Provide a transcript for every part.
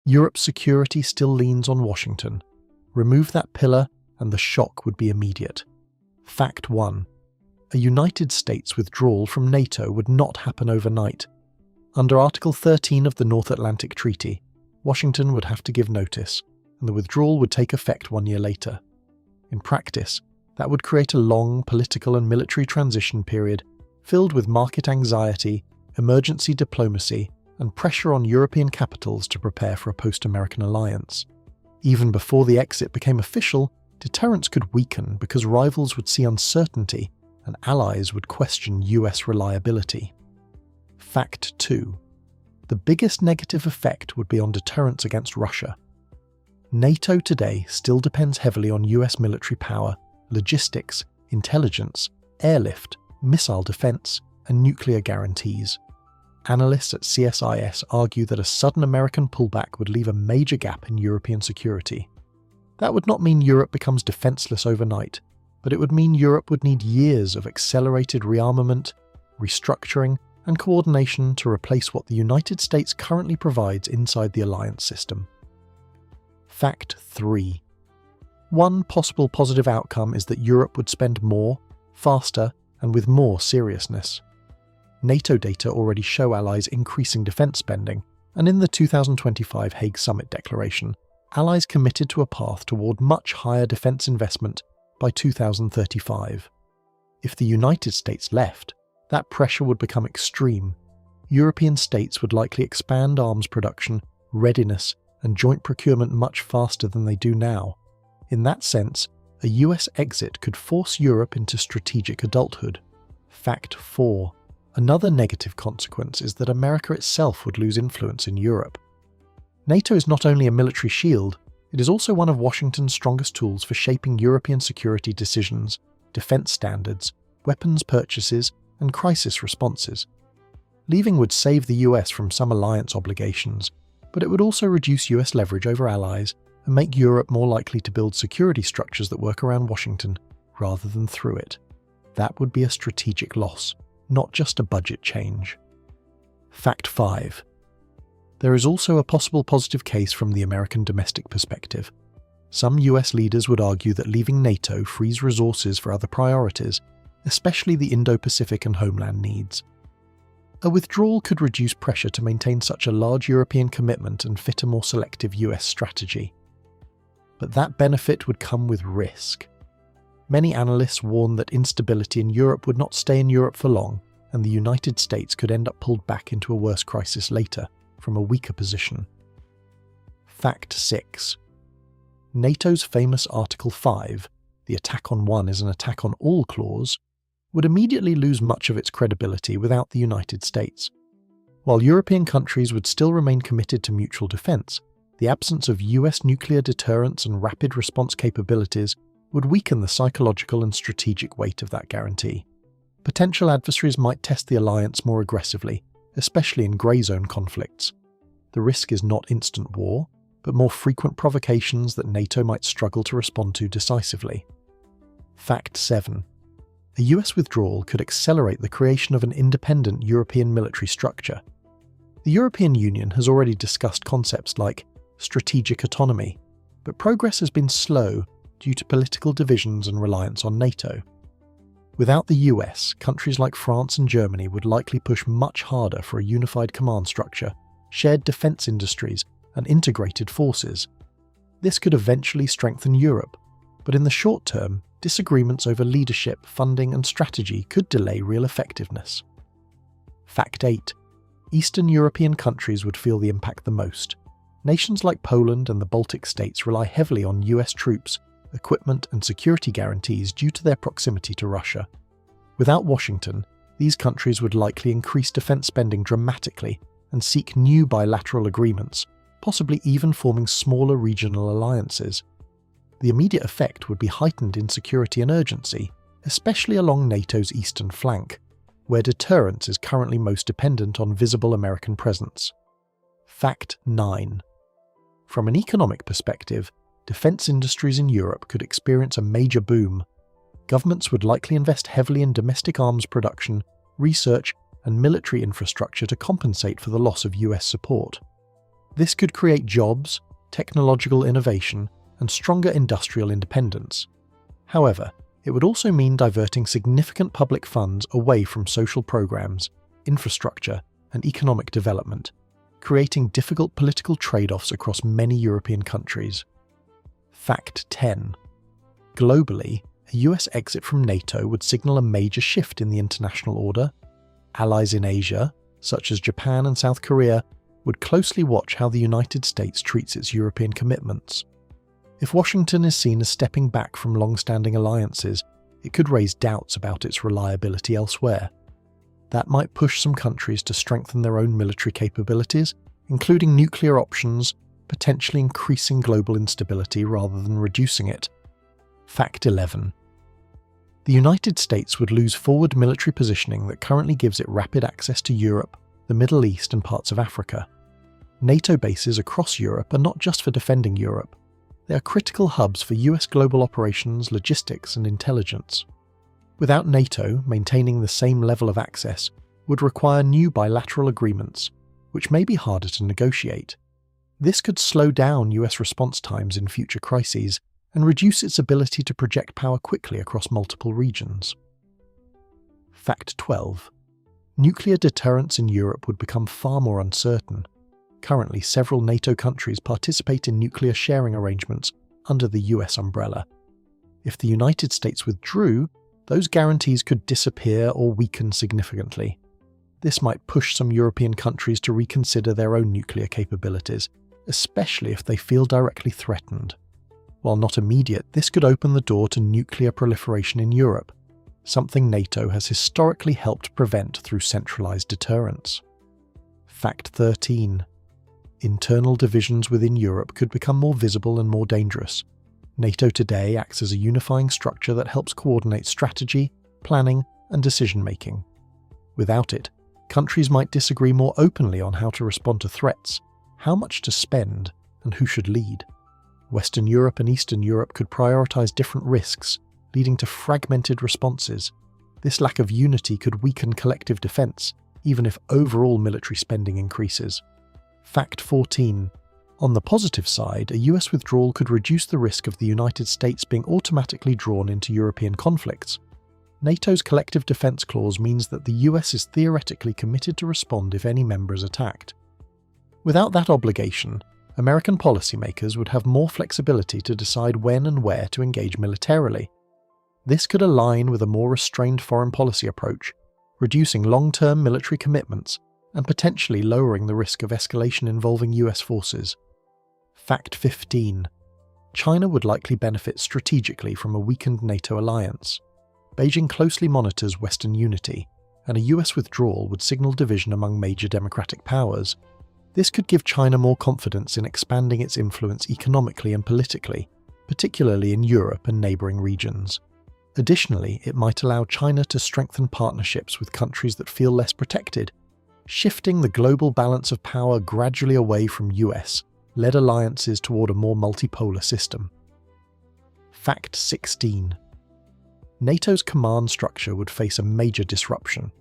Europe's security still leans on Washington. Remove that pillar and the shock would be immediate. Fact 1. A United States withdrawal from NATO would not happen overnight. Under Article 13 of the North Atlantic Treaty, Washington would have to give notice, and the withdrawal would take effect 1 year later. In practice, that would create a long political and military transition period filled with market anxiety, emergency diplomacy, and pressure on European capitals to prepare for a post-American alliance. Even before the exit became official, deterrence could weaken because rivals would see uncertainty and allies would question US reliability. Fact 2. The biggest negative effect would be on deterrence against Russia. NATO today still depends heavily on US military power, logistics, intelligence, airlift, missile defense, and nuclear guarantees. Analysts at CSIS argue that a sudden American pullback would leave a major gap in European security. That would not mean Europe becomes defenseless overnight, but it would mean Europe would need years of accelerated rearmament, restructuring, and coordination to replace what the United States currently provides inside the alliance system. Fact 3. One possible positive outcome is that Europe would spend more, faster, and with more seriousness. NATO data already show allies increasing defence spending, and in the 2025 Hague Summit Declaration, allies committed to a path toward much higher defence investment by 2035. If the United States left, that pressure would become extreme. European states would likely expand arms production, readiness, and joint procurement much faster than they do now. In that sense, a US exit could force Europe into strategic adulthood. Fact 4. Another negative consequence is that America itself would lose influence in Europe. NATO is not only a military shield, it is also one of Washington's strongest tools for shaping European security decisions, defense standards, weapons purchases, and crisis responses. Leaving would save the US from some alliance obligations, but it would also reduce US leverage over allies and make Europe more likely to build security structures that work around Washington rather than through it. That would be a strategic loss, not just a budget change. Fact 5. There is also a possible positive case from the American domestic perspective. Some US leaders would argue that leaving NATO frees resources for other priorities, especially the Indo-Pacific and homeland needs. A withdrawal could reduce pressure to maintain such a large European commitment and fit a more selective US strategy. But that benefit would come with risk. Many analysts warn that instability in Europe would not stay in Europe for long, and the United States could end up pulled back into a worse crisis later, from a weaker position. Fact 6. NATO's famous Article 5, the attack on one is an attack on all clause, would immediately lose much of its credibility without the United States. While European countries would still remain committed to mutual defence, the absence of US nuclear deterrence and rapid response capabilities would weaken the psychological and strategic weight of that guarantee. Potential adversaries might test the alliance more aggressively, especially in grey zone conflicts. The risk is not instant war, but more frequent provocations that NATO might struggle to respond to decisively. Fact 7. A US withdrawal could accelerate the creation of an independent European military structure. The European Union has already discussed concepts like strategic autonomy, but progress has been slow due to political divisions and reliance on NATO. Without the US, countries like France and Germany would likely push much harder for a unified command structure, shared defence industries, and integrated forces. This could eventually strengthen Europe, but in the short term, disagreements over leadership, funding, and strategy could delay real effectiveness. Fact 8. Eastern European countries would feel the impact the most. Nations like Poland and the Baltic states rely heavily on US troops, equipment, and security guarantees due to their proximity to Russia. Without Washington, these countries would likely increase defence spending dramatically and seek new bilateral agreements, possibly even forming smaller regional alliances. The immediate effect would be heightened insecurity and urgency, especially along NATO's eastern flank, where deterrence is currently most dependent on visible American presence. Fact 9. From an economic perspective, defence industries in Europe could experience a major boom. Governments would likely invest heavily in domestic arms production, research, and military infrastructure to compensate for the loss of US support. This could create jobs, technological innovation, and stronger industrial independence. However, it would also mean diverting significant public funds away from social programs, infrastructure, and economic development, creating difficult political trade-offs across many European countries. Fact 10. Globally, a US exit from NATO would signal a major shift in the international order. Allies in Asia, such as Japan and South Korea, would closely watch how the United States treats its European commitments. If Washington is seen as stepping back from long-standing alliances, it could raise doubts about its reliability elsewhere. That might push some countries to strengthen their own military capabilities, including nuclear options, potentially increasing global instability rather than reducing it. Fact 11. The United States would lose forward military positioning that currently gives it rapid access to Europe, the Middle East, and parts of Africa. NATO bases across Europe are not just for defending Europe. They are critical hubs for US global operations, logistics, and intelligence. Without NATO, maintaining the same level of access would require new bilateral agreements, which may be harder to negotiate. This could slow down US response times in future crises and reduce its ability to project power quickly across multiple regions. Fact 12. Nuclear deterrence in Europe would become far more uncertain. Currently, several NATO countries participate in nuclear sharing arrangements under the US umbrella. If the United States withdrew, those guarantees could disappear or weaken significantly. This might push some European countries to reconsider their own nuclear capabilities, especially if they feel directly threatened. While not immediate, this could open the door to nuclear proliferation in Europe, something NATO has historically helped prevent through centralized deterrence. Fact 13. Internal divisions within Europe could become more visible and more dangerous. NATO today acts as a unifying structure that helps coordinate strategy, planning, and decision-making. Without it, countries might disagree more openly on how to respond to threats, how much to spend, and who should lead. Western Europe and Eastern Europe could prioritize different risks, leading to fragmented responses. This lack of unity could weaken collective defense, even if overall military spending increases. Fact 14. On the positive side, a US withdrawal could reduce the risk of the United States being automatically drawn into European conflicts. NATO's collective defense clause means that the US is theoretically committed to respond if any member is attacked. Without that obligation, American policymakers would have more flexibility to decide when and where to engage militarily. This could align with a more restrained foreign policy approach, reducing long-term military commitments and potentially lowering the risk of escalation involving US forces. Fact 15. China would likely benefit strategically from a weakened NATO alliance. Beijing closely monitors Western unity, and a US withdrawal would signal division among major democratic powers. This could give China more confidence in expanding its influence economically and politically, particularly in Europe and neighbouring regions. Additionally, it might allow China to strengthen partnerships with countries that feel less protected, shifting the global balance of power gradually away from US-led alliances toward a more multipolar system. Fact 16. NATO's command structure would face a major disruption.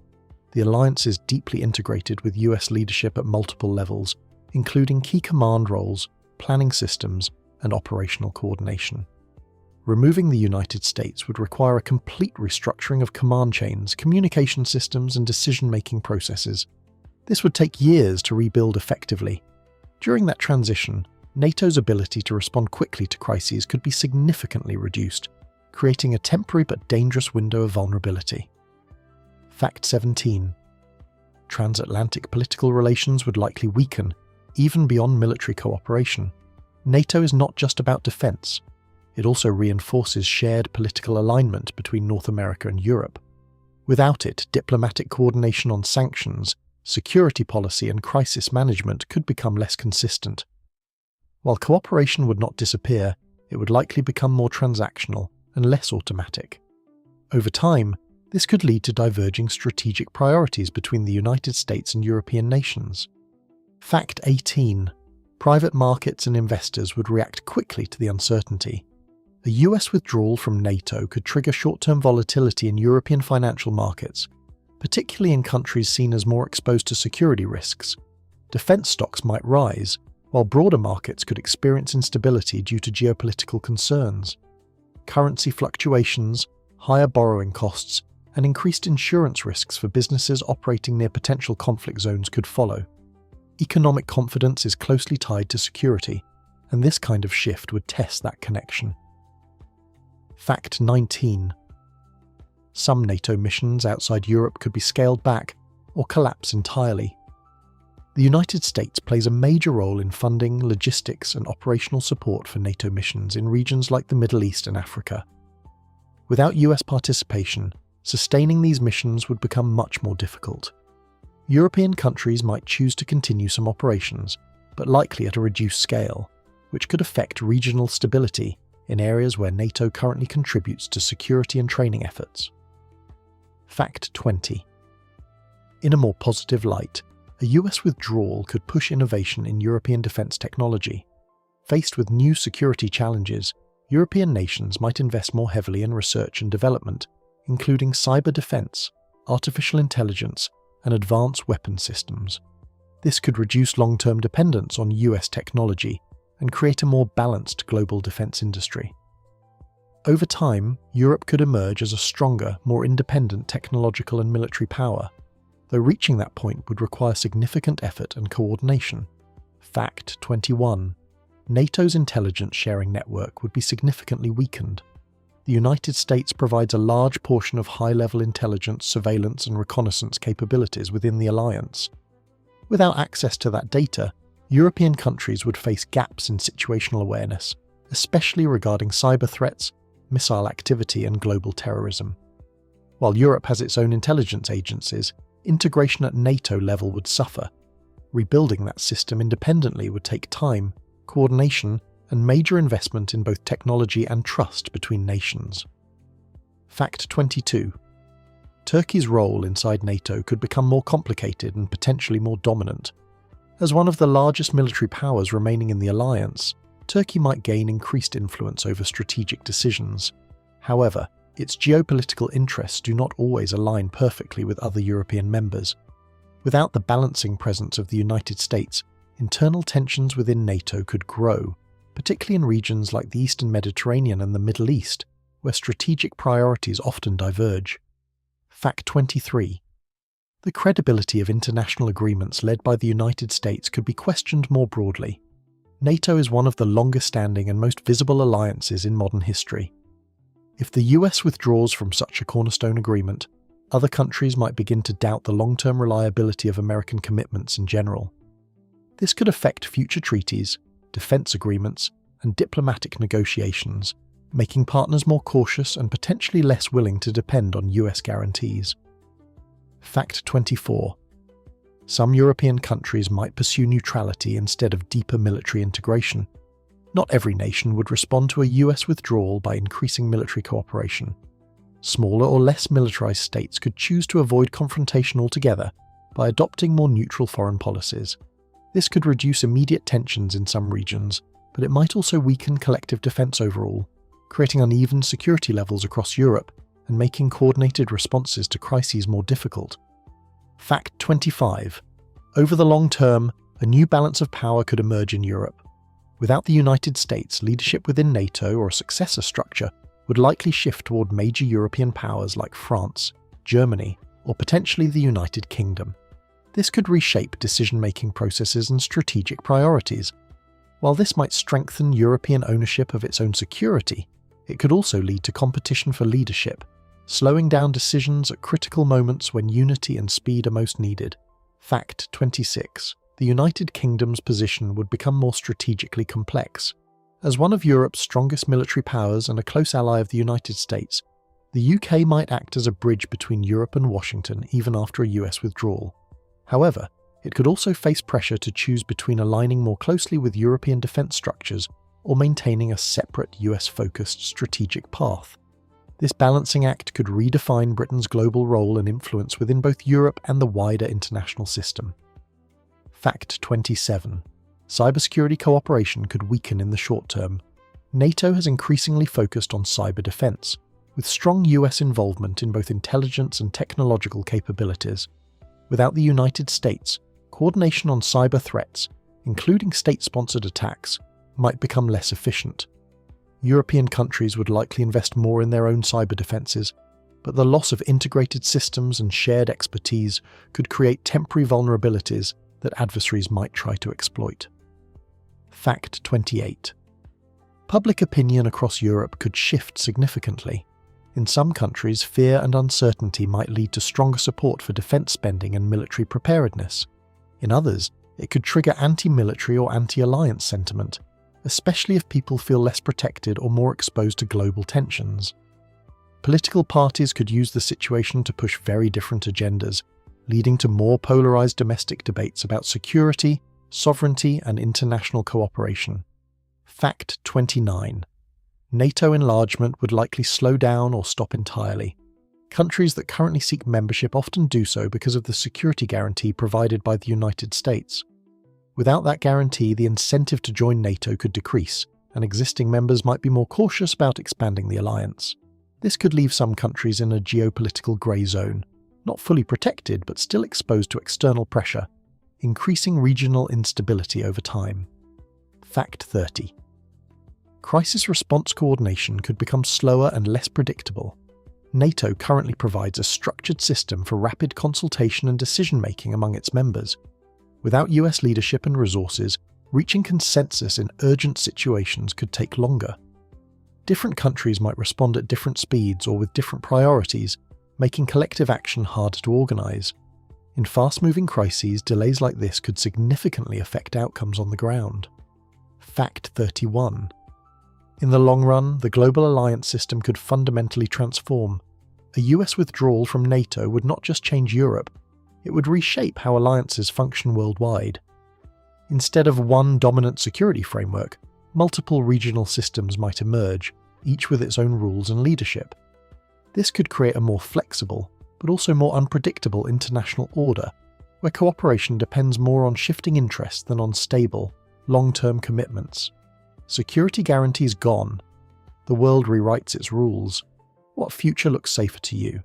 The alliance is deeply integrated with US leadership at multiple levels, including key command roles, planning systems, and operational coordination. Removing the United States would require a complete restructuring of command chains, communication systems, and decision-making processes. This would take years to rebuild effectively. During that transition, NATO's ability to respond quickly to crises could be significantly reduced, creating a temporary but dangerous window of vulnerability. Fact 17. Transatlantic political relations would likely weaken, even beyond military cooperation. NATO is not just about defense. It also reinforces shared political alignment between North America and Europe. Without it, diplomatic coordination on sanctions, security policy, and crisis management could become less consistent. While cooperation would not disappear, it would likely become more transactional and less automatic. Over time, this could lead to diverging strategic priorities between the United States and European nations. Fact 18. Private markets and investors would react quickly to the uncertainty. A US withdrawal from NATO could trigger short-term volatility in European financial markets, particularly in countries seen as more exposed to security risks. Defense stocks might rise, while broader markets could experience instability due to geopolitical concerns. Currency fluctuations, higher borrowing costs, and increased insurance risks for businesses operating near potential conflict zones could follow. Economic confidence is closely tied to security, and this kind of shift would test that connection. Fact 19. Some NATO missions outside Europe could be scaled back or collapse entirely. The United States plays a major role in funding, logistics, and operational support for NATO missions in regions like the Middle East and Africa. Without US participation, sustaining these missions would become much more difficult. European countries might choose to continue some operations, but likely at a reduced scale, which could affect regional stability in areas where NATO currently contributes to security and training efforts. Fact 20. In a more positive light, a US withdrawal could push innovation in European defence technology. Faced with new security challenges, European nations might invest more heavily in research and development, including cyber defence, artificial intelligence, and advanced weapon systems. This could reduce long-term dependence on US technology and create a more balanced global defence industry. Over time, Europe could emerge as a stronger, more independent technological and military power, though reaching that point would require significant effort and coordination. Fact 21. NATO's intelligence sharing network would be significantly weakened. The United States provides a large portion of high-level intelligence, surveillance, and reconnaissance capabilities within the alliance. Without access to that data, European countries would face gaps in situational awareness, especially regarding cyber threats, missile activity, and global terrorism. While Europe has its own intelligence agencies, integration at NATO level would suffer. Rebuilding that system independently would take time, coordination, and major investment in both technology and trust between nations. Fact 22. Turkey's role inside NATO could become more complicated and potentially more dominant. As one of the largest military powers remaining in the alliance, Turkey might gain increased influence over strategic decisions. However, its geopolitical interests do not always align perfectly with other European members. Without the balancing presence of the United States, internal tensions within NATO could grow, particularly in regions like the Eastern Mediterranean and the Middle East, where strategic priorities often diverge. Fact 23. The credibility of international agreements led by the United States could be questioned more broadly. NATO is one of the longest-standing and most visible alliances in modern history. If the US withdraws from such a cornerstone agreement, other countries might begin to doubt the long-term reliability of American commitments in general. This could affect future treaties, defense agreements, and diplomatic negotiations, making partners more cautious and potentially less willing to depend on US guarantees. Fact 24. Some European countries might pursue neutrality instead of deeper military integration. Not every nation would respond to a US withdrawal by increasing military cooperation. Smaller or less militarized states could choose to avoid confrontation altogether by adopting more neutral foreign policies. This could reduce immediate tensions in some regions, but it might also weaken collective defense overall, creating uneven security levels across Europe and making coordinated responses to crises more difficult. Fact 25. Over the long term, a new balance of power could emerge in Europe. Without the United States, leadership within NATO or a successor structure would likely shift toward major European powers like France, Germany, or potentially the United Kingdom. This could reshape decision-making processes and strategic priorities. While this might strengthen European ownership of its own security, it could also lead to competition for leadership, slowing down decisions at critical moments when unity and speed are most needed. Fact 26. The United Kingdom's position would become more strategically complex. As one of Europe's strongest military powers and a close ally of the United States, the UK might act as a bridge between Europe and Washington even after a US withdrawal. However, it could also face pressure to choose between aligning more closely with European defence structures or maintaining a separate US-focused strategic path. This balancing act could redefine Britain's global role and influence within both Europe and the wider international system. Fact 27. Cybersecurity cooperation could weaken in the short term. NATO has increasingly focused on cyber defense, with strong US involvement in both intelligence and technological capabilities. Without the United States, coordination on cyber threats, including state-sponsored attacks, might become less efficient. European countries would likely invest more in their own cyber defences, but the loss of integrated systems and shared expertise could create temporary vulnerabilities that adversaries might try to exploit. Fact 28. Public opinion across Europe could shift significantly. In some countries, fear and uncertainty might lead to stronger support for defence spending and military preparedness. In others, it could trigger anti-military or anti-alliance sentiment, especially if people feel less protected or more exposed to global tensions. Political parties could use the situation to push very different agendas, leading to more polarised domestic debates about security, sovereignty, and international cooperation. Fact 29. NATO enlargement would likely slow down or stop entirely. Countries that currently seek membership often do so because of the security guarantee provided by the United States. Without that guarantee, the incentive to join NATO could decrease, and existing members might be more cautious about expanding the alliance. This could leave some countries in a geopolitical grey zone, not fully protected but still exposed to external pressure, increasing regional instability over time. Fact 30. Crisis response coordination could become slower and less predictable. NATO currently provides a structured system for rapid consultation and decision-making among its members. Without US leadership and resources, reaching consensus in urgent situations could take longer. Different countries might respond at different speeds or with different priorities, making collective action harder to organise. In fast-moving crises, delays like this could significantly affect outcomes on the ground. Fact 31. In the long run, the global alliance system could fundamentally transform. A US withdrawal from NATO would not just change Europe, it would reshape how alliances function worldwide. Instead of one dominant security framework, multiple regional systems might emerge, each with its own rules and leadership. This could create a more flexible, but also more unpredictable international order, where cooperation depends more on shifting interests than on stable, long-term commitments. Security guarantees gone. The world rewrites its rules. What future looks safer to you?